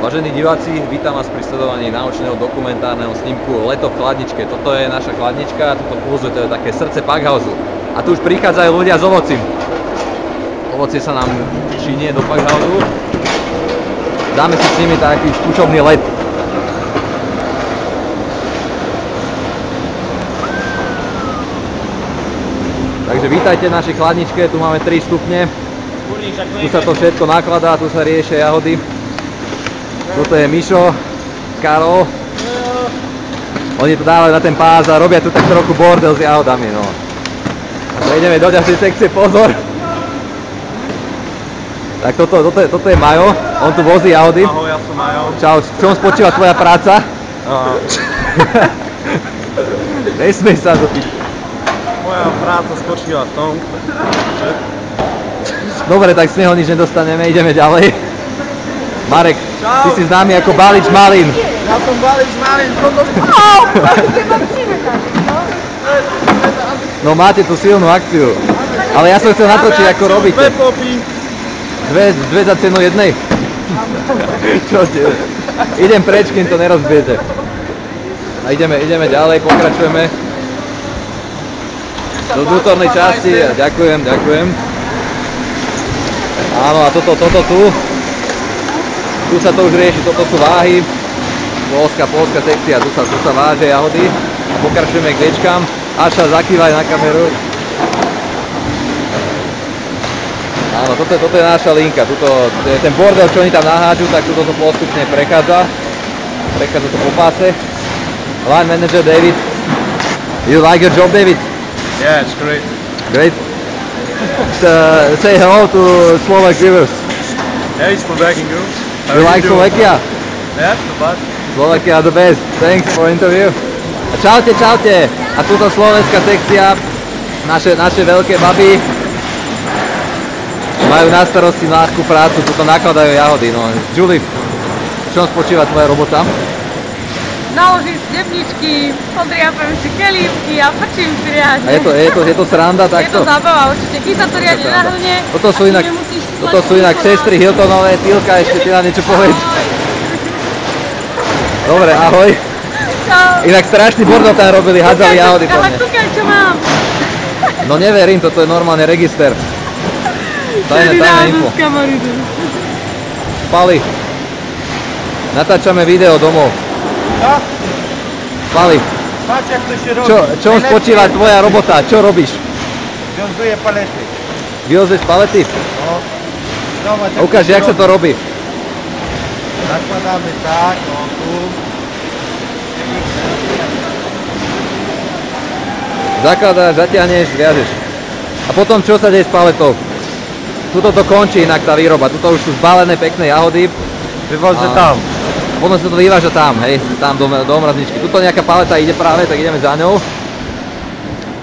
Vážení diváci, vítam vás pri sledovaní náučného dokumentárneho snímku Leto v chladničke. Toto je naša chladnička, toto pôzuje, to je také srdce Packhausu. A tu už prichádzajú ľudia s ovocím. Ovocie sa nám činie do Packhausu. Dáme si s nimi taký skúšobný let. Takže vítajte v našej chladničke, tu máme 3 stupne. Tu sa to všetko nakladá, tu sa riešia jahody. Toto je Mišo, Karol. Oni to dávajú na ten pás a robia tu tak trochu bordel s jahodami, no. A prejdeme do ďalšej sekcie, pozor. Tak toto je Majo, on tu vozí jahody. Ahoj, ja som Majo. Čau, v čom spočíva tvoja práca? Nesmej sa dopiť. Moja práca spočíva v tom, že... Dobre, tak z neho nič nedostaneme, ideme ďalej. Marek, čau. ty si známy ako Balič Malín. Ja som Balič Malín, toto... No máte tu silnú akciu. Ale ja som chcel natočiť, ako robíte. Dve za cenu jednej? Čo ste? Idem preč, kým to nerozbijete. A ideme ďalej, pokračujeme. Do vnútornej časti, ďakujem. Áno, a toto tu. Tu sa to už rieši, toto sú váhy. Polská sekcia, tu sa váže jahody. A pokračujeme k liečkám. Aša, zakývaj na kameru. Áno, toto je naša linka. Ten bordel, čo oni tam naháču, tak toto to postupne prechádza. Prechádza to po páse. Line manager David. You like your job, David? Yeah, it's great. Great. Say hello to Slovak viewers. Yeah, it's Slovakian girls. You like Slovakia? Yeah, the best. Slovakia the best. Thanks for interview. A čaute. A tuto slovenská sekcia, naše veľké baby majú na starosti ľahkú prácu, tuto nakladajú jahody. No. Julie, v čom spočíva tvoja robota? Naložím si debničky, podriapem si kelívky a frčím si riadne. A je to sranda takto? Je to zábava určite, keď sa to riadne nahrne. Toto sú inak sestry Hiltonové, Tilka, ešte ty nám niečo povedz. Dobre, ahoj. Čau. Inak strašný bordel tam robili, hádzali jahody po Ale mne. kúkaj, čo mám. No neverím, toto je normálne register. Tajné info. Pali, natáčame video domov. Čo? Pali, Pač, jak to ešte robí. čom spočíva tvoja robota? Čo robíš? Vyozuje palety. Vyvozeš palety? No. Ukáž, jak sa to robí. Nakladáme tak, no tu. Zakladáš, zatiahneš, viažeš. A potom čo sa deje s paletou? Tuto to končí inak tá výroba. Tuto už sú zbalené pekné jahody. Vyvoze tam. Potom sa to vyváža tam, hej, tam do mrazničky. Tuto nejaká paleta ide práve, tak ideme za ňou.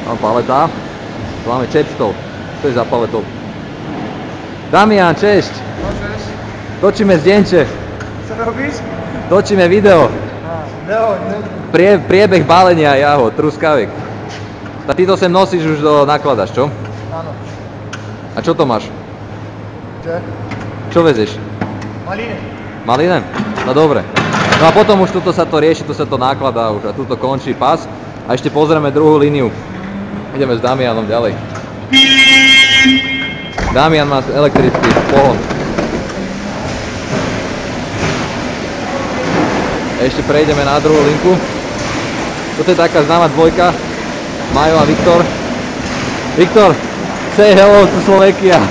Tam paleta. Tu máme čepstov. Čo je za paletou? Damian, česť. Točíme zdieňče. Čo robíš? Točíme video. No. Priebeh balenia jahod, truskaviek. A ty to sem nosíš už nakladaš, čo? Áno. A čo to máš? Čo? Čo vezieš? Malíne. Malíne? No dobre. No a potom už tuto sa to rieši, tu sa to nakladá už a tuto končí pas. A ešte pozrieme druhú líniu. Ideme s Damianom ďalej. Damian má elektrický pohon. Ešte prejdeme na druhú linku. Toto je taká známa dvojka. Majo a Viktor. Viktor, say hello to Slovakia.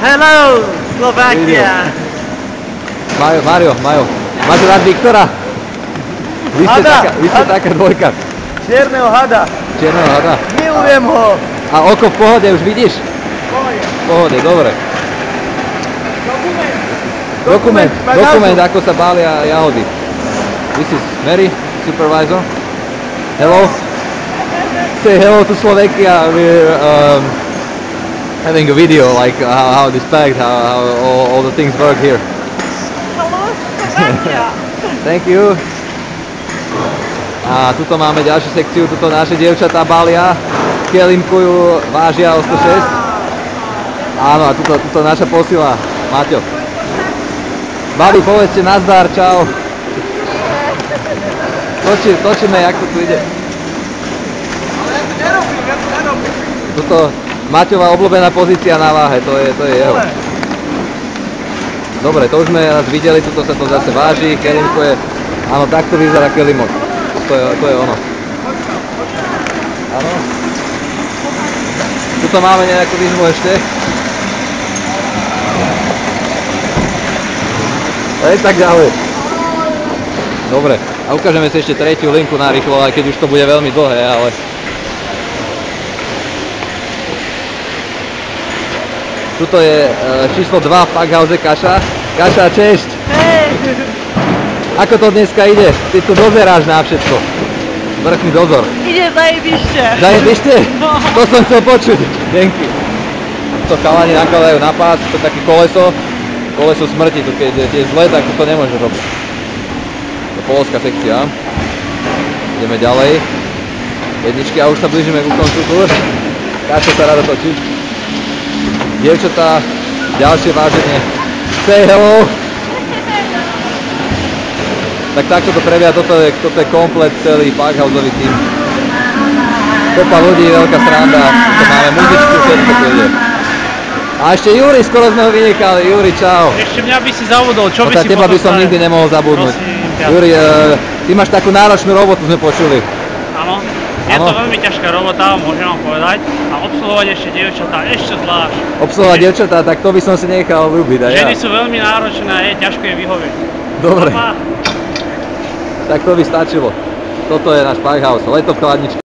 Hello, Slovakia. Mario, máš rád Viktora? Vy ste taká dvojka. Čierneho hada. Čierneho hada. Milujem ho. A oko v pohode, už vidíš? V pohode, dobre. Dokument, ako sa bália jahody. This is Mary, supervisor. Hello. Say hello to Slovakia. We're having a video like how this packed, how all the things work here. Thank you. A tuto máme ďalšiu sekciu, tuto naše dievčatá balia, kelimkujú, vážia o 106. Áno, a tuto naša posila, Maťo. Babi, povedzte nazdar, čau. Točíme, jak to tu ide. Toto Maťová obľúbená pozícia na váhe, to je jeho. Dobre, to už sme raz videli, tuto sa to zase váži, kelimko je, áno, takto vyzerá kelimok. To je ono. Áno. Tuto máme nejakú výzvu ešte. Tak ďalej. Dobre, a ukážeme si ešte tretiu linku na rýchlo, aj keď už to bude veľmi dlhé, ale... Tuto je číslo 2 v Packhause Kaša. Kaša, česť! Hej! Ako to dneska ide? Ty tu dozeráš na všetko. Vrchný dozor. Ide zajebište. Zajebište? No. To som chcel počuť. Denky. To chalani nakladajú na pás, to je také koleso. Koleso smrti, to keď je zle, tak to nemôžeš robiť. To je poľská sekcia. Ideme ďalej. Jedničky a už sa blížime ku koncu tu. Kaša sa rada točí. Dievčatá, ďalšie váženie. Say hello! Tak takto to prebieha, toto je komplet celý Packhouseový tým. Kopa ľudí, veľká sranda, to máme muzičku, všetko tu ide. A ešte Juri, skoro sme ho vynechali. Juri, čau. Ešte mňa by si zabudol, čo by si Teba by som nikdy nemohol zabudnúť. Juri, ty máš takú náročnú robotu, sme počuli. Áno, je to veľmi ťažká robota, môžem vám povedať. A obsluhovať ešte dievčatá, ešte zvlášť. Obsluhovať dievčatá, tak to by som si nechal ľúbiť aj ja. Ženy sú veľmi náročné a je ťažko im vyhovieť. Dobre. Tak to by stačilo. Toto je náš Packhouse, leto v chladničke.